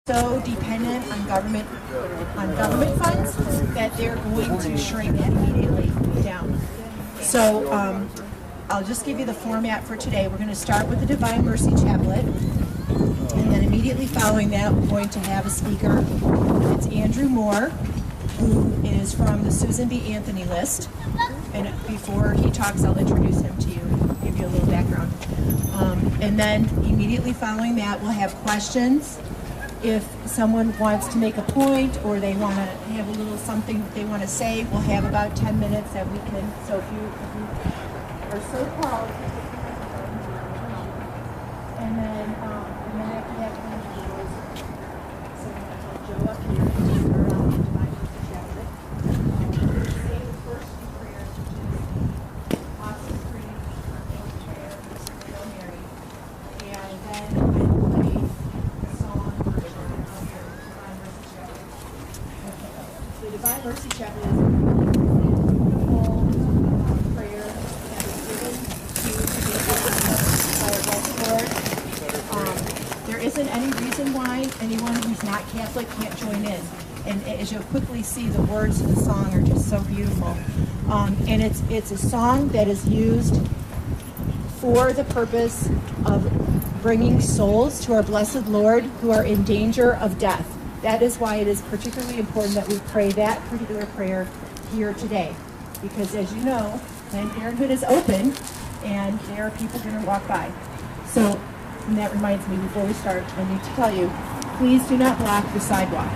so dependent on government funds that they're going to shrink that immediately down. So I'll just give you the format for today. We're going to start with the Divine Mercy Chaplet, and then immediately following that, we're going to have a speaker. It's Andrew Moore, who is from the Susan B. Anthony list. And before he talks, I'll introduce him to you, give you a little background. And then immediately following that, we'll have questions. If someone wants to make a point or they want to have a little something that they want to say, we'll have about 10 minutes that we can, so if you are so called, and then after that, we're going to do so Joe up here, and we're on the Divine Mercy Chaplet. We'll say the first few prayers, which is Awesome Creed, Prayer, Hail Mary, and then I play a song version of the Divine Mercy Chaplet. The Divine Mercy Chaplet is a beautiful prayer that was given to our blessed Lord. There isn't any reason why anyone who's not Catholic can't join in. And as you'll quickly see, the words of the song are just so beautiful. And it's a song that is used for the purpose of bringing souls to our blessed Lord who are in danger of death. That is why it is particularly important that we pray that particular prayer here today. Because as you know, Planned Parenthood is open and there are people going to walk by. So, and that reminds me, before we start, I need to tell you, please do not block the sidewalk.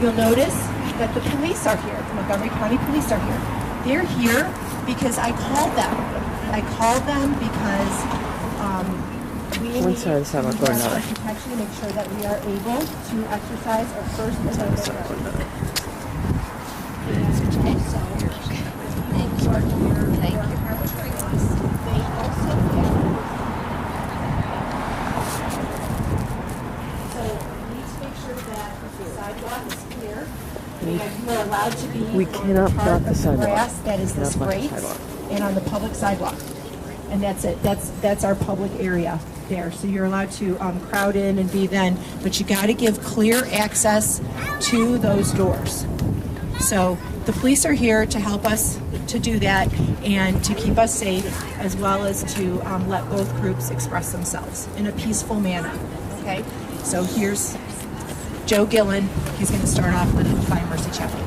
You'll notice that the police are here, the Montgomery County Police are here. They're here because I called them. I called them because we need protection to make sure that we are able to exercise our First Amendment right. Thank you. They also have, so we need to make sure that the sidewalk is clear. You are allowed to be we cannot block the sidewalk. Grass that is this great and on the public sidewalk. And that's it. That's our public area there. So you're allowed to crowd in and be then, but you got to give clear access to those doors. So the police are here to help us to do that and to keep us safe, as well as to let both groups express themselves in a peaceful manner. Okay? So here's Joe Gillen. He's going to start off with the Divine Mercy Chaplet.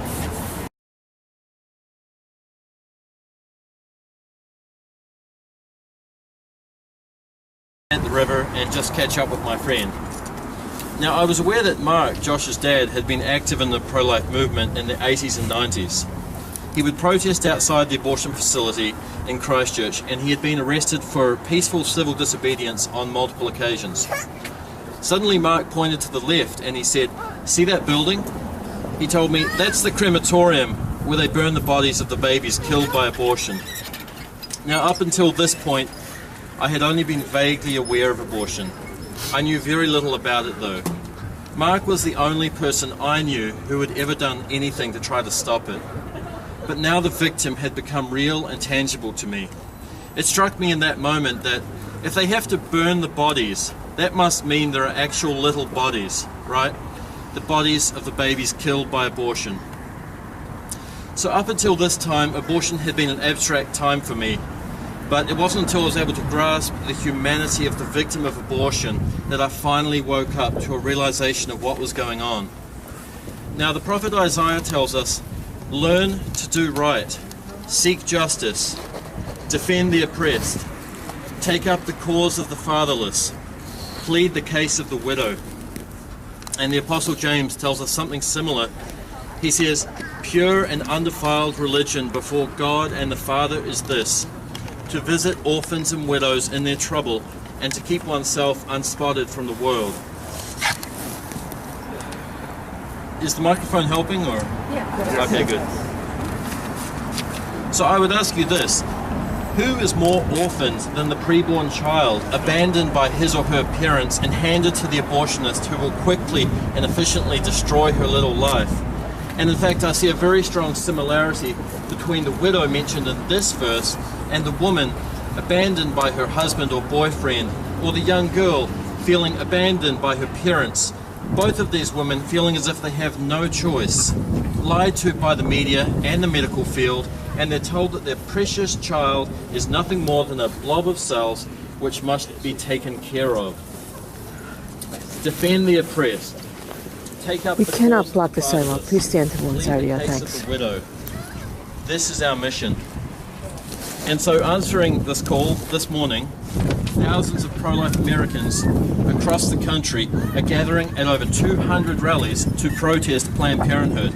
At the river and just catch up with my friend. Now, I was aware that Mark, Josh's dad, had been active in the pro-life movement in the 80s and 90s. He would protest outside the abortion facility in Christchurch, and he had been arrested for peaceful civil disobedience on multiple occasions. Suddenly, Mark pointed to the left and he said, "See that building?" He told me, "That's the crematorium where they burn the bodies of the babies killed by abortion." Now, up until this point, I had only been vaguely aware of abortion. I knew very little about it though. Mark was the only person I knew who had ever done anything to try to stop it. But now the victim had become real and tangible to me. It struck me in that moment that if they have to burn the bodies, that must mean there are actual little bodies, right? The bodies of the babies killed by abortion. So up until this time, abortion had been an abstract time for me. But it wasn't until I was able to grasp the humanity of the victim of abortion that I finally woke up to a realization of what was going on. Now, the prophet Isaiah tells us, "Learn to do right, seek justice, defend the oppressed, take up the cause of the fatherless, plead the case of the widow." And the Apostle James tells us something similar. He says, "Pure and undefiled religion before God and the Father is this, to visit orphans and widows in their trouble, and to keep oneself unspotted from the world." Is the microphone helping, or? Yeah. Okay, good. So I would ask you this. Who is more orphaned than the preborn child, abandoned by his or her parents and handed to the abortionist who will quickly and efficiently destroy her little life? And in fact, I see a very strong similarity between the widow mentioned in this verse and the woman abandoned by her husband or boyfriend, or the young girl feeling abandoned by her parents, Both of these women feeling as if they have no choice, lied to by the media and the medical field, and they're told that their precious child is nothing more than a blob of cells which must be taken care of. Defend the oppressed. Take up We the cannot cause block of the the sidewalk. fatherless. Please stand to one Plead side of the your case thanks. the widow. This is our mission. And so answering this call this morning, thousands of pro-life Americans across the country are gathering at over 200 rallies to protest Planned Parenthood,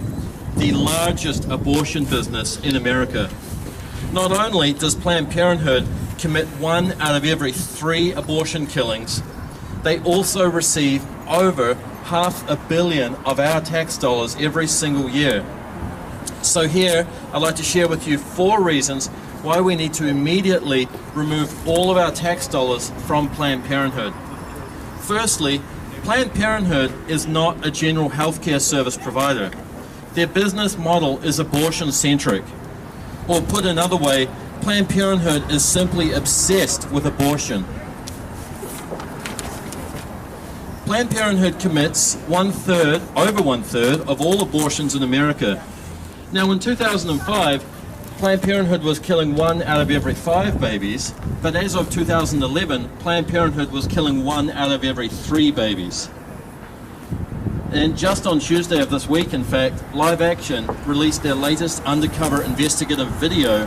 the largest abortion business in America. Not only does Planned Parenthood commit 1 out of every 3 abortion killings, they also receive over $500 million of our tax dollars every single year. So here, I'd like to share with you 4 reasons why we need to immediately remove all of our tax dollars from Planned Parenthood. Firstly, Planned Parenthood is not a general healthcare service provider. Their business model is abortion-centric. Or put another way, Planned Parenthood is simply obsessed with abortion. Planned Parenthood commits over one third of all abortions in America. Now in 2005, Planned Parenthood was killing 1 out of every 5 babies, but as of 2011, Planned Parenthood was killing 1 out of every 3 babies. And just on Tuesday of this week, in fact, Live Action released their latest undercover investigative video,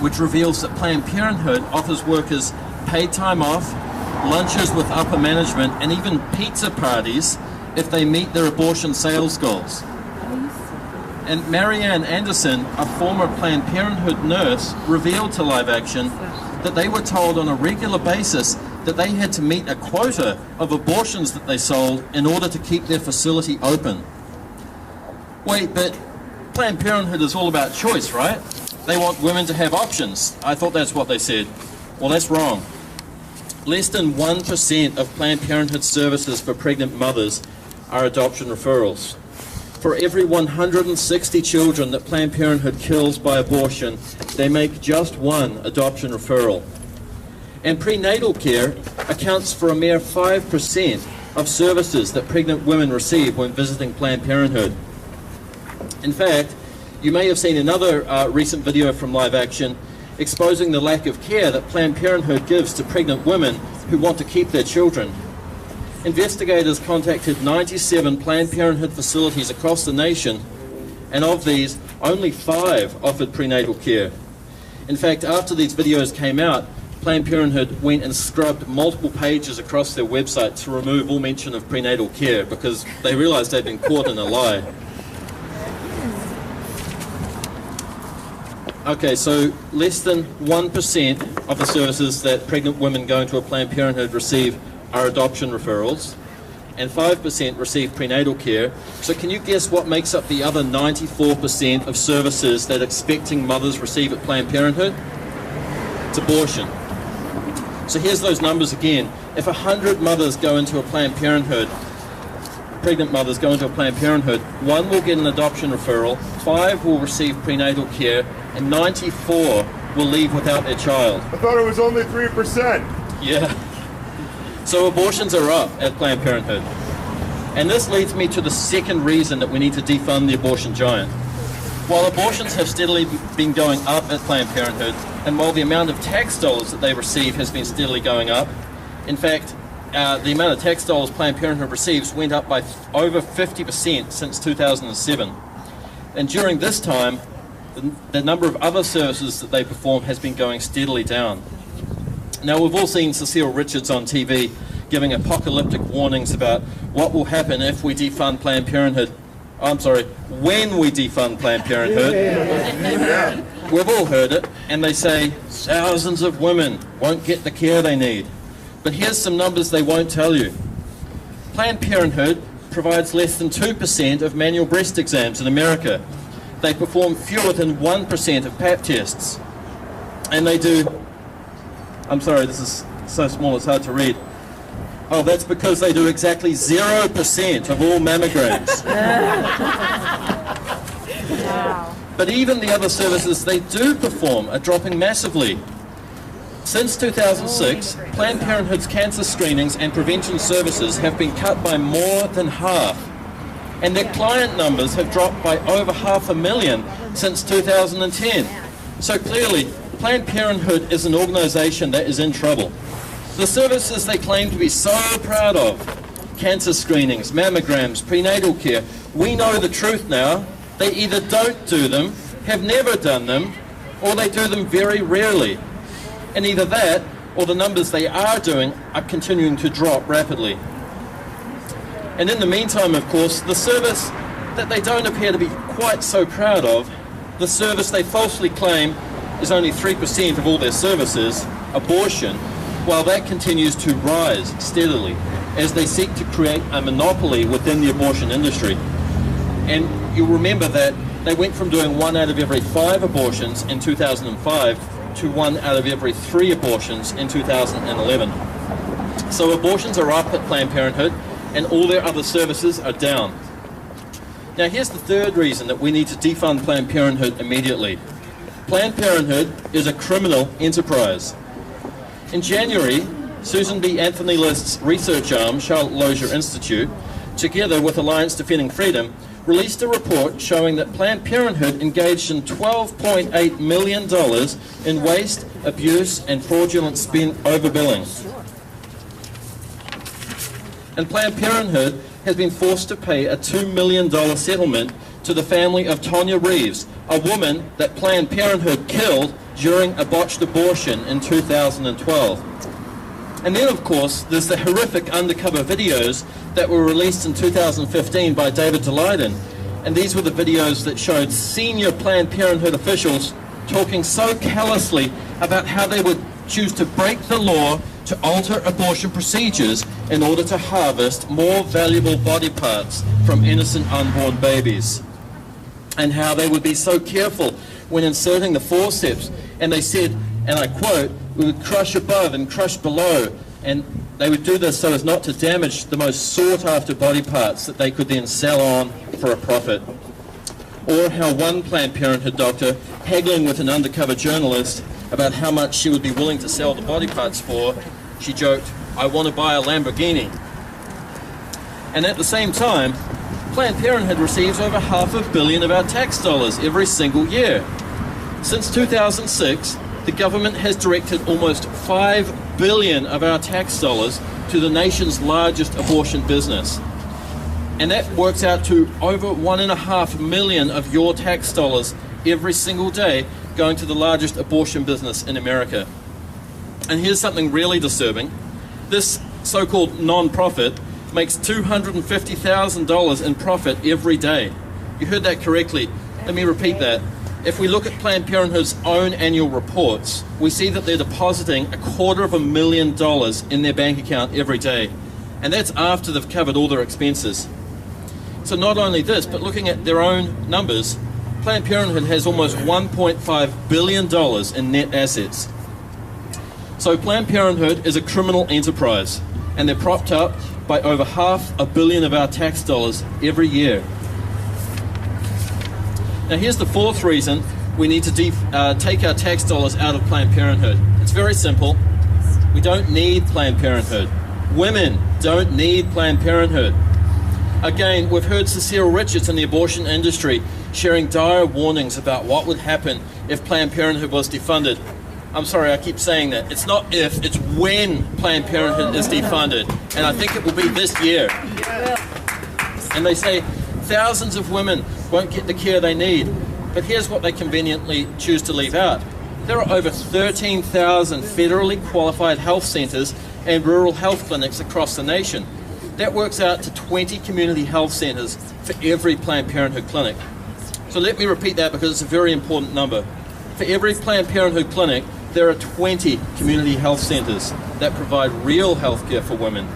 which reveals that Planned Parenthood offers workers paid time off, lunches with upper management, and even pizza parties if they meet their abortion sales goals. And Marianne Anderson, a former Planned Parenthood nurse, revealed to Live Action that they were told on a regular basis that they had to meet a quota of abortions that they sold in order to keep their facility open. Wait, but Planned Parenthood is all about choice, right? They want women to have options. I thought that's what they said. Well, that's wrong. Less than 1% of Planned Parenthood services for pregnant mothers are adoption referrals. For every 160 children that Planned Parenthood kills by abortion, they make just 1 adoption referral. And prenatal care accounts for a mere 5% of services that pregnant women receive when visiting Planned Parenthood. In fact, you may have seen another recent video from Live Action exposing the lack of care that Planned Parenthood gives to pregnant women who want to keep their children. Investigators contacted 97 Planned Parenthood facilities across the nation, and of these, only 5 offered prenatal care. In fact, after these videos came out, Planned Parenthood went and scrubbed multiple pages across their website to remove all mention of prenatal care because they realized they'd been caught in a lie. Okay, so less than 1% of the services that pregnant women going to a Planned Parenthood receive are adoption referrals, and 5% receive prenatal care. So can you guess what makes up the other 94% of services that expecting mothers receive at Planned Parenthood? It's abortion. So here's those numbers again. If 100 mothers go into a Planned Parenthood, pregnant mothers go into a Planned Parenthood, 1 will get an adoption referral, 5 will receive prenatal care, and 94 will leave without their child. I thought it was only 3%. Yeah. So abortions are up at Planned Parenthood. And this leads me to the second reason that we need to defund the abortion giant. While abortions have steadily been going up at Planned Parenthood, and while the amount of tax dollars that they receive has been steadily going up, in fact, the amount of tax dollars Planned Parenthood receives went up by over 50% since 2007. And during this time, the number of other services that they perform has been going steadily down. Now, we've all seen Cecile Richards on TV giving apocalyptic warnings about what will happen if we defund Planned Parenthood. I'm sorry, when we defund Planned Parenthood. Yeah. We've all heard it, and they say thousands of women won't get the care they need. But here's some numbers they won't tell you. Planned Parenthood provides less than 2% of manual breast exams in America. They perform fewer than 1% of Pap tests. And they do, I'm sorry, this is so small it's hard to read. Oh, that's because they do exactly 0% of all mammograms. Wow. But even the other services they do perform are dropping massively. Since 2006, Planned Parenthood's cancer screenings and prevention services have been cut by more than half, and their client numbers have dropped by over 500,000 since 2010. So clearly, Planned Parenthood is an organisation that is in trouble. The services they claim to be so proud of, cancer screenings, mammograms, prenatal care, we know the truth now. They either don't do them, have never done them, or they do them very rarely. And either that, or the numbers they are doing are continuing to drop rapidly. And in the meantime, of course, the service that they don't appear to be quite so proud of, the service they falsely claim is only 3% of all their services, abortion, while that continues to rise steadily as they seek to create a monopoly within the abortion industry. And you'll remember that they went from doing 1 out of every 5 abortions in 2005 to 1 out of every 3 abortions in 2011. So abortions are up at Planned Parenthood and all their other services are down. Now here's the third reason that we need to defund Planned Parenthood immediately. Planned Parenthood is a criminal enterprise. In January, Susan B. Anthony List's research arm, Charlotte Lozier Institute, together with Alliance Defending Freedom, released a report showing that Planned Parenthood engaged in $12.8 million in waste, abuse, and fraudulent overbilling. And Planned Parenthood has been forced to pay a $2 million settlement to the family of Tonya Reeves, a woman that Planned Parenthood killed during a botched abortion in 2012. And then, of course, there's the horrific undercover videos that were released in 2015 by David Daleiden. And these were the videos that showed senior Planned Parenthood officials talking so callously about how they would choose to break the law to alter abortion procedures in order to harvest more valuable body parts from innocent unborn babies. And how they would be so careful when inserting the forceps. And they said, and I quote, "We would crush above and crush below," and they would do this so as not to damage the most sought-after body parts that they could then sell on for a profit. Or how one Planned Parenthood doctor, haggling with an undercover journalist about how much she would be willing to sell the body parts for, she joked, "I want to buy a Lamborghini." And at the same time, Planned Parenthood receives over $500 million of our tax dollars every single year. Since 2006, the government has directed almost $5 billion of our tax dollars to the nation's largest abortion business. And that works out to over $1.5 million of your tax dollars every single day going to the largest abortion business in America. And here's something really disturbing. This so-called non-profit makes $250,000 in profit every day. You heard that correctly. Let me repeat that. If we look at Planned Parenthood's own annual reports, we see that they're depositing $250,000 in their bank account every day. And that's after they've covered all their expenses. So not only this, but looking at their own numbers, Planned Parenthood has almost $1.5 billion in net assets. So Planned Parenthood is a criminal enterprise, and they're propped up by over $500 million of our tax dollars every year. Now here's the fourth reason we need to take our tax dollars out of Planned Parenthood. It's very simple. We don't need Planned Parenthood. Women don't need Planned Parenthood. Again, we've heard Cecile Richards in the abortion industry sharing dire warnings about what would happen if Planned Parenthood was defunded. I'm sorry, I keep saying that. It's not if, it's when Planned Parenthood is defunded. And I think it will be this year. And they say thousands of women won't get the care they need. But here's what they conveniently choose to leave out. There are over 13,000 federally qualified health centres and rural health clinics across the nation. That works out to 20 community health centres for every Planned Parenthood clinic. So let me repeat that because it's a very important number. For every Planned Parenthood clinic, there are 20 community health centres that provide real health care for women.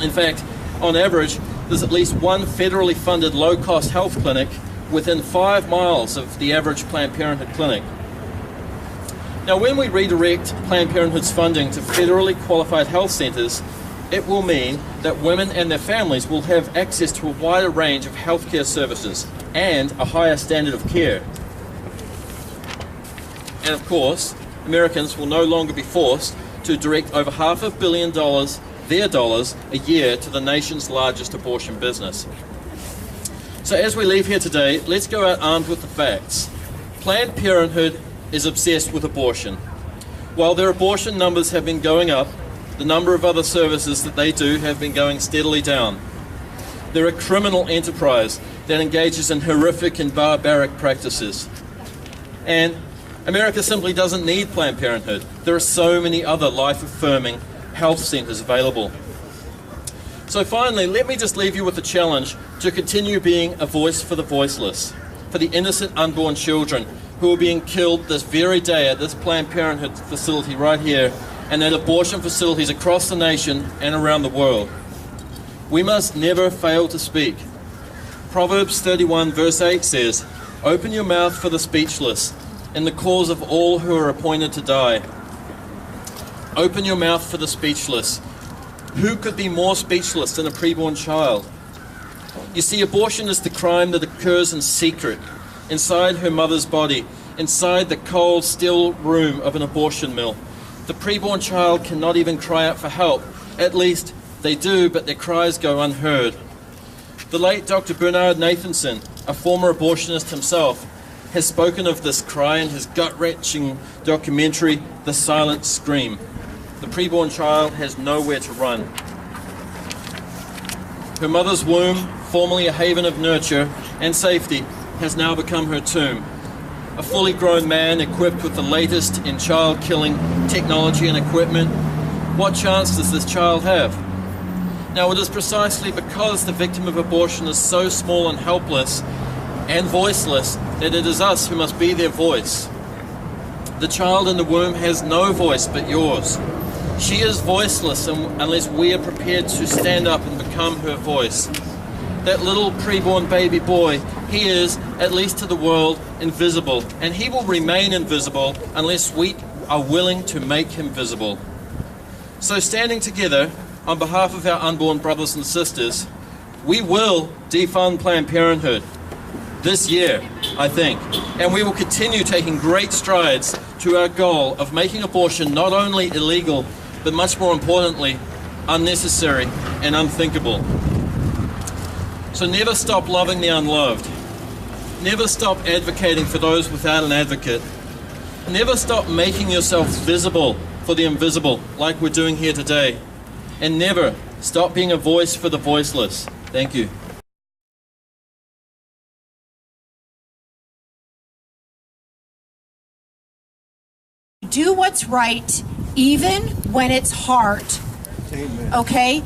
In fact, on average, there's at least one federally funded low-cost health clinic within 5 miles of the average Planned Parenthood clinic. Now, when we redirect Planned Parenthood's funding to federally qualified health centres, it will mean that women and their families will have access to a wider range of healthcare services and a higher standard of care. And of course, Americans will no longer be forced to direct over $500 million, their dollars, a year to the nation's largest abortion business. So as we leave here today, let's go out armed with the facts. Planned Parenthood is obsessed with abortion. While their abortion numbers have been going up, the number of other services that they do have been going steadily down. They're a criminal enterprise that engages in horrific and barbaric practices. And America simply doesn't need Planned Parenthood. There are so many other life-affirming health centers available. So finally, let me just leave you with a challenge to continue being a voice for the voiceless, for the innocent unborn children who are being killed this very day at this Planned Parenthood facility right here and at abortion facilities across the nation and around the world. We must never fail to speak. Proverbs 31 verse 8 says, "Open your mouth for the speechless, in the cause of all who are appointed to die." Open your mouth for the speechless. Who could be more speechless than a preborn child? You see, abortion is the crime that occurs in secret, inside her mother's body, inside the cold, still room of an abortion mill. The preborn child cannot even cry out for help. At least they do, but their cries go unheard. The late Dr. Bernard Nathanson, a former abortionist himself, has spoken of this cry in his gut-wrenching documentary, The Silent Scream. The preborn child has nowhere to run. Her mother's womb, formerly a haven of nurture and safety, has now become her tomb. A fully grown man equipped with the latest in child-killing technology and equipment. What chance does this child have? Now, it is precisely because the victim of abortion is so small and helpless and voiceless that it is us who must be their voice. The child in the womb has no voice but yours. She is voiceless unless we are prepared to stand up and become her voice. That little preborn baby boy, he is, at least to the world, invisible, and he will remain invisible unless we are willing to make him visible. So standing together, on behalf of our unborn brothers and sisters, we will defund Planned Parenthood this year, I think, and we will continue taking great strides to our goal of making abortion not only illegal, but much more importantly, unnecessary and unthinkable. So never stop loving the unloved. Never stop advocating for those without an advocate. Never stop making yourself visible for the invisible, like we're doing here today. And never stop being a voice for the voiceless. Thank you. Do what's right, even when it's hard. Amen. Okay?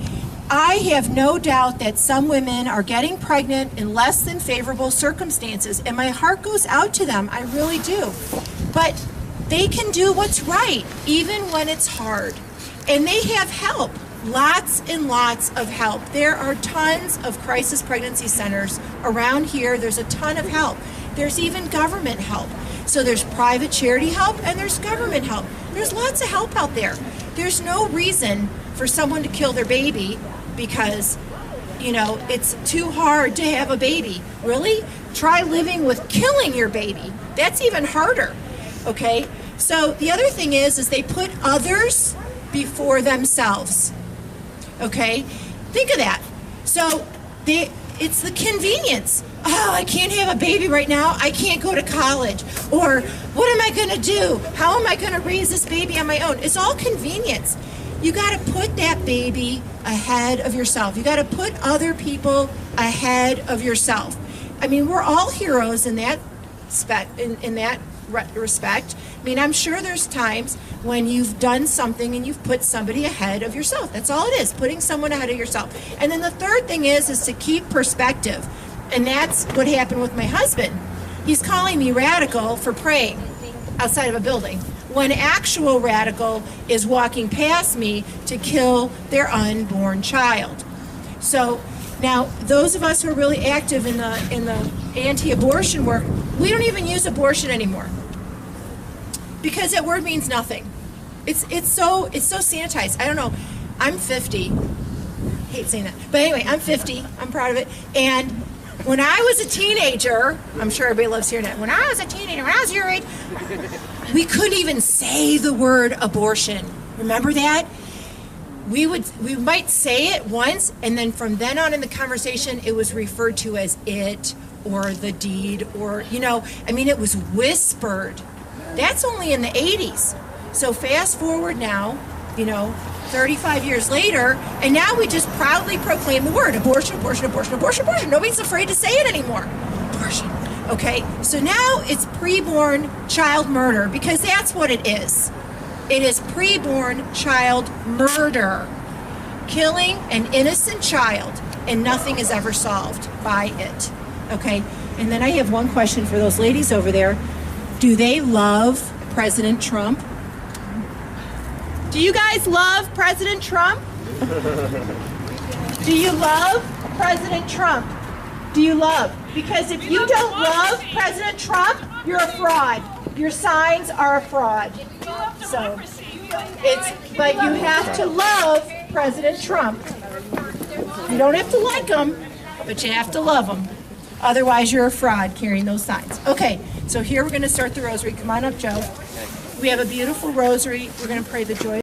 I have no doubt that some women are getting pregnant in less than favorable circumstances, and my heart goes out to them. I really do. But they can do what's right, even when it's hard. And they have help. Lots and lots of help. There are tons of crisis pregnancy centers around here. There's a ton of help. There's even government help. So there's private charity help and there's government help. There's lots of help out there. There's no reason for someone to kill their baby because, you know, it's too hard to have a baby. Really? Try living with killing your baby. That's even harder. Okay? So the other thing is they put others before themselves. Okay? Think of that. So it's the convenience. Oh, I can't have a baby right now. I can't go to college. Or what am I going to do? How am I going to raise this baby on my own? It's all convenience. You got to put that baby ahead of yourself. You got to put other people ahead of yourself. I mean, we're all heroes in that respect. I mean, I'm sure there's times when you've done something and you've put somebody ahead of yourself. That's all it is, putting someone ahead of yourself. And then the third thing is to keep perspective. And that's what happened with my husband. He's calling me radical for praying outside of a building, when actual radical is walking past me to kill their unborn child. So now, those of us who are really active in the anti-abortion work, we don't even use abortion anymore because that word means nothing. It's so sanitized. I don't know. I'm 50. Hate saying that, but anyway, I'm 50. I'm proud of it. And when I was a teenager, I'm sure everybody loves hearing that. When I was a teenager, when I was your age, we couldn't even say the word abortion. Remember that? We might say it once, and then from then on in the conversation, it was referred to as it or the deed, or, you know, I mean, it was whispered. That's only in the 80s. So fast forward now, you know, 35 years later, and now we just proudly proclaim the word abortion, abortion, abortion, abortion, abortion. Nobody's afraid to say it anymore. Abortion. Okay, so now it's preborn child murder, because that's what it is. It is preborn child murder. Killing an innocent child, and nothing is ever solved by it. Okay, and then I have one question for those ladies over there. Do they love President Trump? Do you guys love President Trump? Do you love President Trump? Do you love? Because if you don't love President Trump, you're a fraud. Your signs are a fraud. So but you have to love President Trump. You don't have to like him, but you have to love him. Otherwise, you're a fraud carrying those signs. Okay, so here we're going to start the rosary. Come on up, Joe. We have a beautiful rosary. We're going to pray the joy